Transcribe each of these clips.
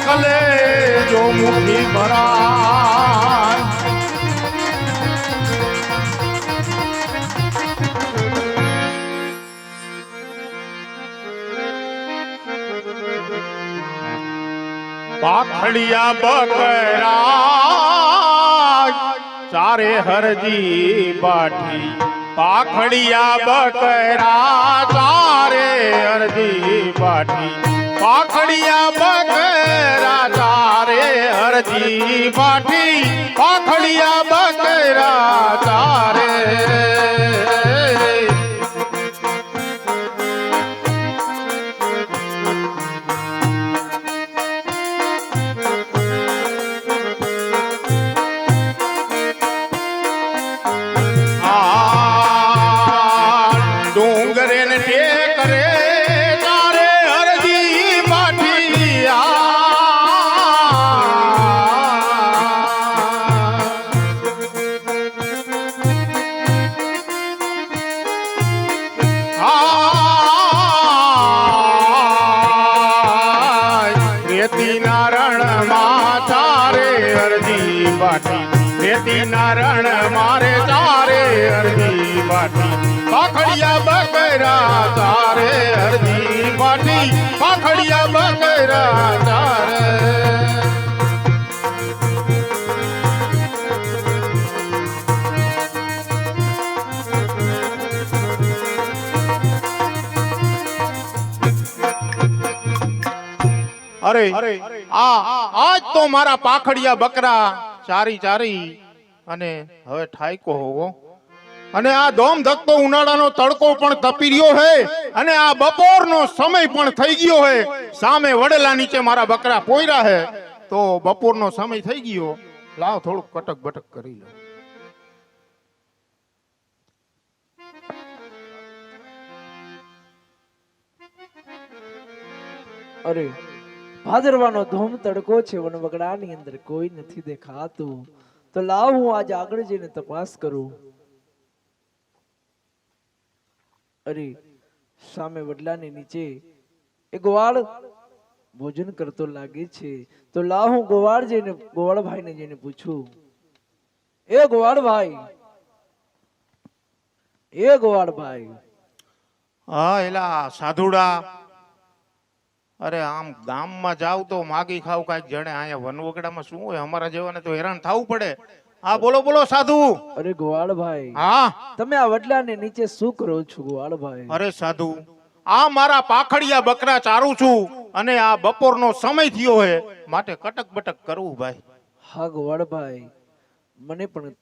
કલે જો મુઠી ભરાય પાખડિયા બકરા ચારે હરજી બાઠી પાખડિયા બકરા ચારે હરજી બાઠી પાખડિયા બકરા ચારે હરજી બાઠી પાખડિયા બકરા ચારે નારણ મારે ચારે અરજી બાટી પાખડિયા બકરા ચારે અરજી બાટી પાખડિયા બકરા ચારે અરે આજ તો મારા પાખડિયા બકરા ચારી ચારી અને હવે ઠાયકો હોવો અને આ ધોમ ધકતો ઉનાળાનો તડકો પણ તપી રહ્યો હે અને આ બપોરનો સમય પણ થઈ ગયો હે સામે વડેલા નીચે મારા બકરા પોયરા હે તો બપોરનો સમય થઈ ગયો લાવ થોડુંક કટક બટક કરી લો અરે ભાદરવાનો ધોમ તડકો છે વનવગડાની અંદર કોઈ નથી દેખાતું તો લાવ હું આજ આગળ જઈને તપાસ કરું અરે સામે વડલાની નીચે એક ગોવાળ ભોજન કરતો લાગે છે તો લાવ હું ગોવાળ ભાઈને જઈને પૂછું એ ગોવાળ ભાઈ હા એલા સાધુડા અરે આમ ગામમાં જાવ તો માગી ખાવ કાંઈક જણે અહીંયા વનવગડામાં શું હોય અમારા જેવાને તો હેરાન થવું પડે હા બોલો બોલો સાધુ અરે ગોવાળભાઈ હા તમે આ વડલાને નીચે શું કરો છો ગોવાળભાઈ અરે સાધુ આ મારા પાખડિયા બકરા ચારું છું અને આ બપોરનો સમય થયો હે માટે કટક બટક કરવું ભાઈ હા ગોવાળભાઈ મને પણ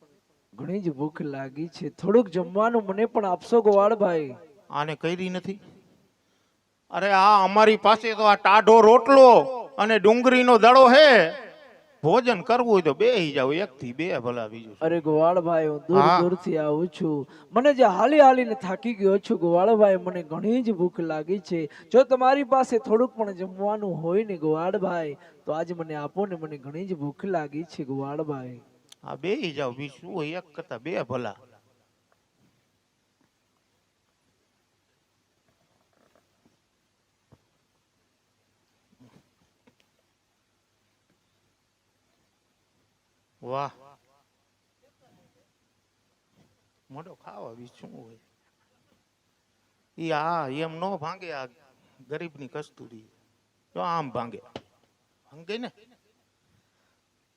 ઘણી જ ભૂખ લાગી છે થોડુંક જમવાનું મને પણ આપશો ગોવાળભાઈ આને કરી નથી અરે આ અમારી પાસે તો આ ટાઢો રોટલો અને ડુંગળીનો દડો હે ભોજન કરવું હોય તો બેહી જાવ એક થી બે ભલા બીજું અરે ગોવાળભાઈ હું દૂર દૂરથી આવું છું મને જે હાલીને થાકી ગયો છું ગોવાળભાઈ મને ઘણી જ ભૂખ લાગી છે જો તમારી પાસે થોડુંક પણ જમવાનું હોય ને ગોવાળભાઈ તો આજે મને આપો ને મને ઘણી જ ભૂખ લાગી છે ગોવાળભાઈ હા બેહી જાવ બીજું શું હોય એક કરતા બે ભલા વાહ મોટો ખાવા બી શું હોય ઈ આ એમ નો ભાંગે આ ગરીબની કસ્તુરી તો આમ ભાંગે ને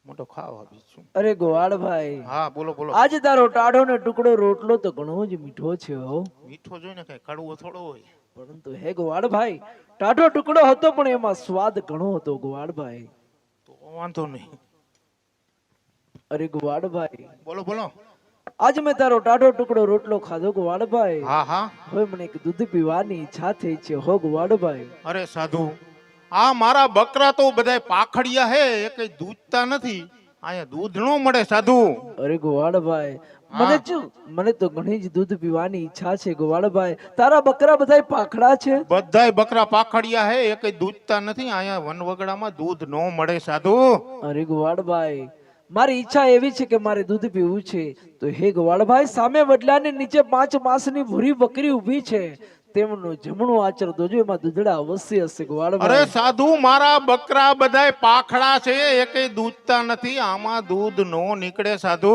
મોટો ખાવા બી શું અરે ગોવાળભાઈ હા બોલો બોલો આજે તારો ટાઢો ને ટુકડો રોટલો તો ઘણો જ મીઠો છે હો મીઠો જોઈને કઈ કડવો થોડો હોય પરંતુ હે ગોવાળભાઈ ટાઢો ટુકડો હતો પણ એમાં સ્વાદ ઘણો હતો ગોવાળભાઈ તો વાંધો નહીં અરે ગોવાળભાઈ બોલો બોલો આજ મેં તારો ટાઢો ટુકડો રોટલો ખાધો ગોવાળભાઈ હા હા હવે મને એક દૂધ પીવાની ઈચ્છા થઈ છે હો ગોવાળભાઈ અરે સાધુ આ મારા બકરા તો બધાય પાખડિયા હે એ કઈ દૂધતા નથી અહીંયા દૂધ નો મળે સાધુ અરે ગોવાળભાઈ મને તો ઘણી જ દૂધ પીવાની ઈચ્છા છે ગોવાળભાઈ તારા બકરા બધાય પાખડા છે બધાય બકરા પાખડિયા હે એ કઈ દૂધતા નથી અહીંયા વનવગડામાં દૂધ નો મળે સાધુ અરે ગોવાળભાઈ મારી ઈચ્છા એવી છે કે મારે દૂધ પીવું છે તો હે ગોવાળભાઈ સામે વડલાની નીચે 5 માસની ભૂરી બકરી ઊભી છે તેમનું જમણું આચર દોજો, એમાં દૂધડા અવશ્ય હશે અરે ગોવાળભાઈ. સાધુ, મારા બકરા બધાય પાખડા છે, એકેય દૂધતા નથી, આમાં દૂધ નો નીકળે સાધુ.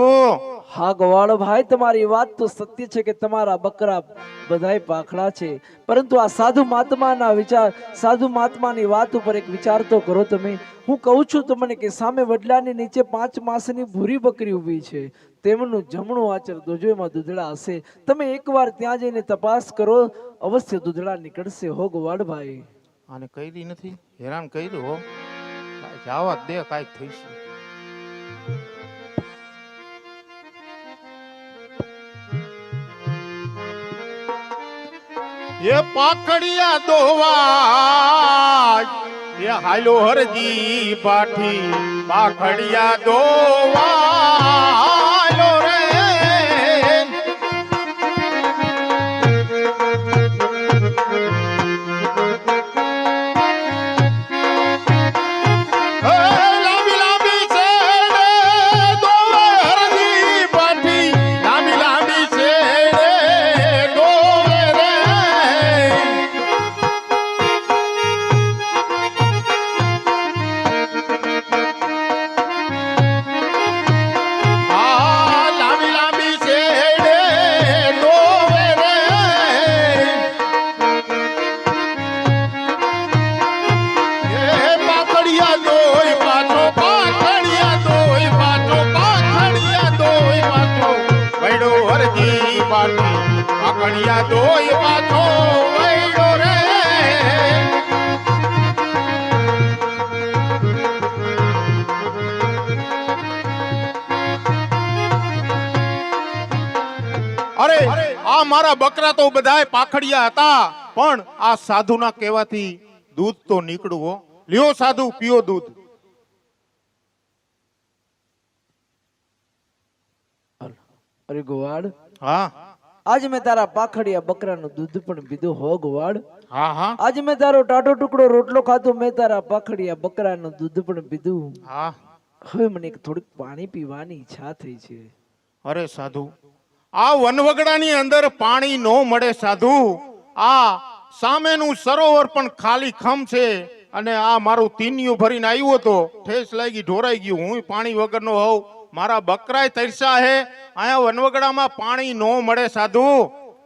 હા ગોવાળભાઈ, તમારી વાત તો સત્ય છે કે તમારા બકરા બધાય પાખડા છે, પરંતુ આ સાધુ મહાત્માના વિચાર, સાધુ મહાત્માની વાત ઉપર એક વિચાર તો કરો તમે. હું કહું છું તમને કે સામે વડલાની નીચે 5 માસની ભૂરી બકરી ઊભી છે, તેમનું જમણું આચર દોજો, એમાં દૂધડા હશે. તમે એકવાર ત્યાં જઈને તપાસ કરો, અવશ્ય દૂધડા નીકળશે હો ગોવાળભાઈ. આને કરી નથી, હેરાન કર્યું હો. જવા દે, કાંઈક થઈશે. એ પાખડિયા દોવા એ હાલો હરજી પાઠી, પાખડિયા દોવા હાલો રે. લાંબી લાંબી છે દોવે હરજી પાઠી, લાંબી લાંબી છે દોવે રે. લાંબી લાંબી છે દોવે રે. એ પાખડિયા દોય પાછો, પાખડિયા દોય પાછો, પાખડિયા દોય પાછો વૈડો હરજી પાછી, પાખડિયા દોય પાછો વૈડો રે. અરે આ મારા બકરા તો બધાય પાખડિયા હતા, પણ આ સાધુના કહેવાથી દૂધ તો નીકળું હો. લ્યો સાધુ, પીઓ દૂધ. અરે ગોવાળ, હા આજે મેં તારા પાખડિયા બકરાનું દૂધ પણ પીધું હો ગોવાળ. હા હા આજે મેં તારો ટાટો ટુકડો રોટલો ખાધો, મેં તારા પાખડિયા બકરાનું દૂધ પણ પીધું. હા. હવે મને એક થોડીક પાણી પીવાની ઈચ્છા થઈ છે. અરે સાધુ, આ વનવગડાની અંદર પાણી નો મળે સાધુ. આ સામેનું સરોવર પણ ખાલી ખમ છે, અને આ મારું તીનિયું ભરીને આવ્યો તો ઠેસ લાગી, ઢોરાઈ ગયું. હું પાણી વગરનો હોઉં, મારા બકરાય તરસ્યા હે. અહીંયા વનવગડામાં પાણી નો મળે સાધુ.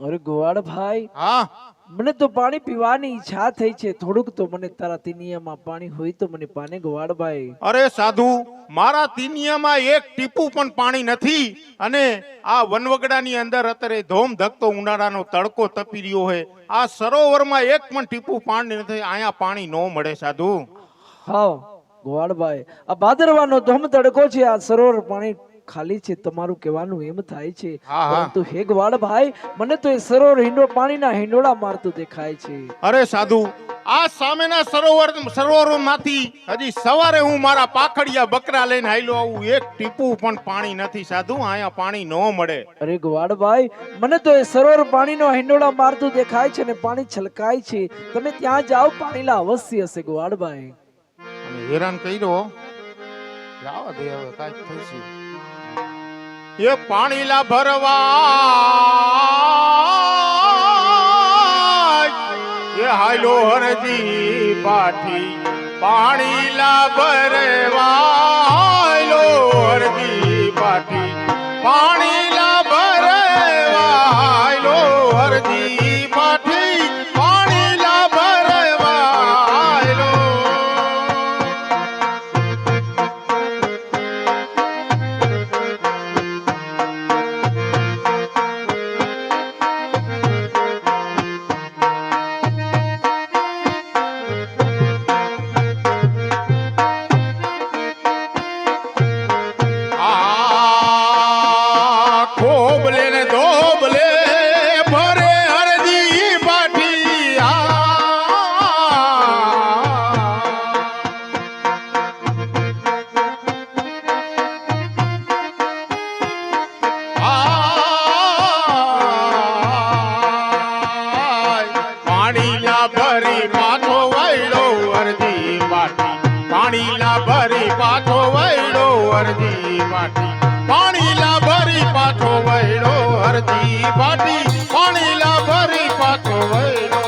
અરે ગોવાળ ભાઈ, હા મને તો પાણી પીવાની ઈચ્છા થઈ છે. થોડુંક તો મને તારા તિનિયામાં પાણી હોય તો મને પાને ગોવાળ ભાઈ. અરે સાધુ, મારા તીનિયામાં એક ટીપું પણ પાણી નથી, અને આ વનવગડાની અંદર અત્યારે ધોમ ધકતો ઉનાળાનો તડકો તપી રહ્યો છે. આ સરોવરમાં એક પણ ટીપું પાણી નથી. અહીંયા પાણી નો મળે સાધુ. હા ગોવાળ ભાઈ, આ ભાદરવાનો ધોમ તડકો છે, આ સરોવર પાણી ખાલી છે, તમારું કહેવાનું એમ થાય છે. હા, હા. પરંતુ હે ગોવાળ ભાઈ, મને તો એ સરોવર પાણીના હિંડોળા મારતું દેખાય છે. અરે સાધુ, આ સામેના સરોવરમાંથી હજી સવારે હું મારા પાખડિયા બકરા લઈને હાલ્યો આવું, એક ટીપું પણ પાણી નથી સાધુ. અહીંયા પાણી નો મળે. અરે ગોવાળ ભાઈ, મને તો એ સરોવર પાણીનો હિંડોળા મારતું દેખાય છે ને પાણી છલકાય છે. તમે ત્યાં જાઓ, પાણીલા અવશ્ય હશે ગોવાળ ભાઈ. અને હેરાન કર્યો, જવા દે હવે, કાંઈક થશે. એ પાણીલા ભરવા એ હાલો હરજી પાઠી, પાણીલા ભરવા હાલો હરજી પાઠી, પાણીલા ભરવા હાલો હરજી પાઠી, પાણીલા ભરવા હાલો. ખોબલે ને ધોબલે ભરે હરજી પાઠી. પાણીલા ભરી પાછો વૈડો હરજી પાઠી, પાણીલા ભરી પાછો વૈડો હરજી પાઠી, પાણીલા ભરી પાછો વૈડો હરજી પાઠી, પાણીલા ભરી પાછો વળ્યો.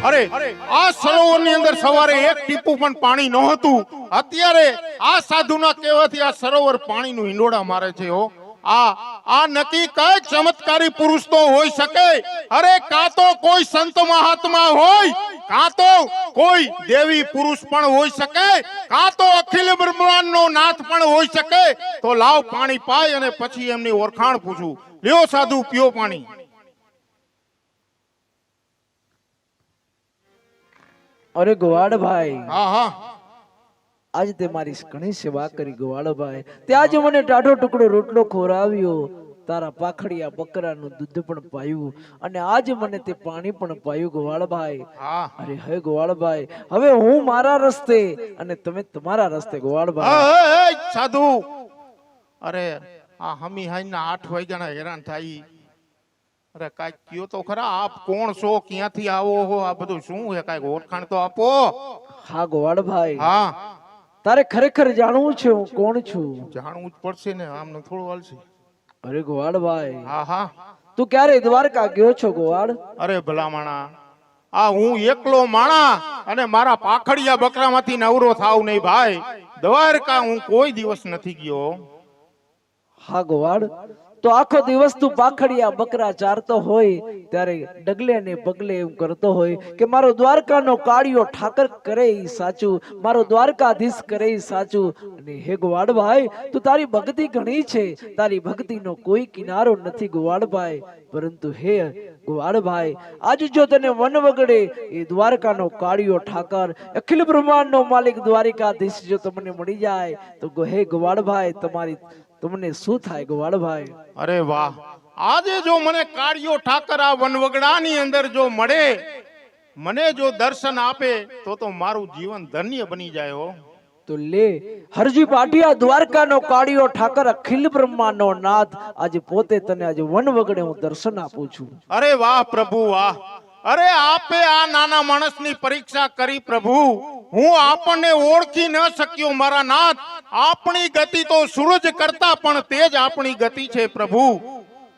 અરે આ સરોવરની અંદર સવારે એક ટીપું પણ પાણી નહોતું. અત્યારે આ સાધુના કહેવાથી આ સરોવર પાણીનું હિંડોળા મારે છે. હો આ નક્કી કઈ ચમત્કારી પુરુષ તો હોઈ શકે. અરે કાં તો કોઈ સંત મહાત્મા હોય, કાં તો કોઈ દેવી પુરુષ પણ હોઈ શકે, કાં તો અખિલ બ્રહ્માંડનો નાથ પણ હોઈ શકે. તો લાવ પાણી પાય અને પછી એમની ઓળખાણ પૂછું. લ્યો સાધુ, પીઓ પાણી. અરે ગોવાળભાઈ, હા હા, આજ તે મારી ઘણી સેવા કરી ગોવાળભાઈ. તે આજે મને ટાઢો ટુકડો રોટલો ખવડાવ્યો, તારા પાખડિયા બકરાનું દૂધ પણ પાયું, અને આજે મને તે પાણી પણ પાયું ગોવાળભાઈ. હા. અરે હે ગોવાળભાઈ, હવે હું મારા રસ્તે અને તમે તમારા રસ્તે ગોવાળભાઈ. એ સાધુ, અરે આ હમી હાઈના 8 વાગ્યાના હેરાન થાય. અરે કાંઈક કયો તો ખરા, આપ કોણ છો, ક્યાંથી આવો હો, આ બધું શું છે? કાંઈક ઓળખાણ તો આપો. હા ગોવાળભાઈ, હા, તારે ખરેખર જાણવું છે હું કોણ છું. જાણવું જ પડશે ને, આમ ન થોડું હાલશે. અરે ગોવાળભાઈ, હા હા, તું ક્યારે દ્વારકા ગયો છો ગોવાળ? અરે ભલા માણા, આ હું એકલો માણા અને મારા પાખડિયા બકરામાંથી નવરો થાવ નહીં ભાઈ. દ્વારકા હું કોઈ દિવસ નથી ગયો. હા ગોવાળ, તો આખો દિવસ તું પાખડિયા બકરા ચારતો હોય ત્યારે ડગલે ને પગલે એમ કરતો હોય કે મારો દ્વારકાનો કાળિયો ઠાકર કરે ઈ સાચું, મારો દ્વારકાધીશ કરે ઈ સાચું. અને હે ગોવાળભાઈ, તું તારી ભક્તિ ઘણી છે, તારી ભક્તિનો કોઈ કિનારો નથી ગોવાળભાઈ. પરંતુ હે ગોવાળભાઈ, આજ જો તને વન વગડે એ દ્વારકાનો કાળિયો ઠાકર, અખિલ બ્રહ્માંડનો માલિક દ્વારકાધીશ જો તમને મળી જાય તો હે ગોવાળભાઈ, તમને શું થાય ગોવાળભાઈ? અરે વાહ, આજે જો મને કાળિયો ઠાકર આ વનવગડાની અંદર જો મળે, મને જો દર્શન આપે તો મારું જીવન ધન્ય બની જાય. હો તો લે હરજી પાટિયા, દ્વારકાનો કાળિયો ઠાકર, અખિલ બ્રહ્માંડનો નાથ, આજે પોતે તને આજે વન વગડે હું દર્શન આપું છું. અરે વાહ પ્રભુ વાહ. અરે આપે આ નાના માણસની પરીક્ષા કરી પ્રભુ. હું આપણને ઓળખી ન શક્યો મારા નાથ. આપણી ગતિ તો સૂરજ કરતા પણ તેજ આપણી ગતિ છે પ્રભુ.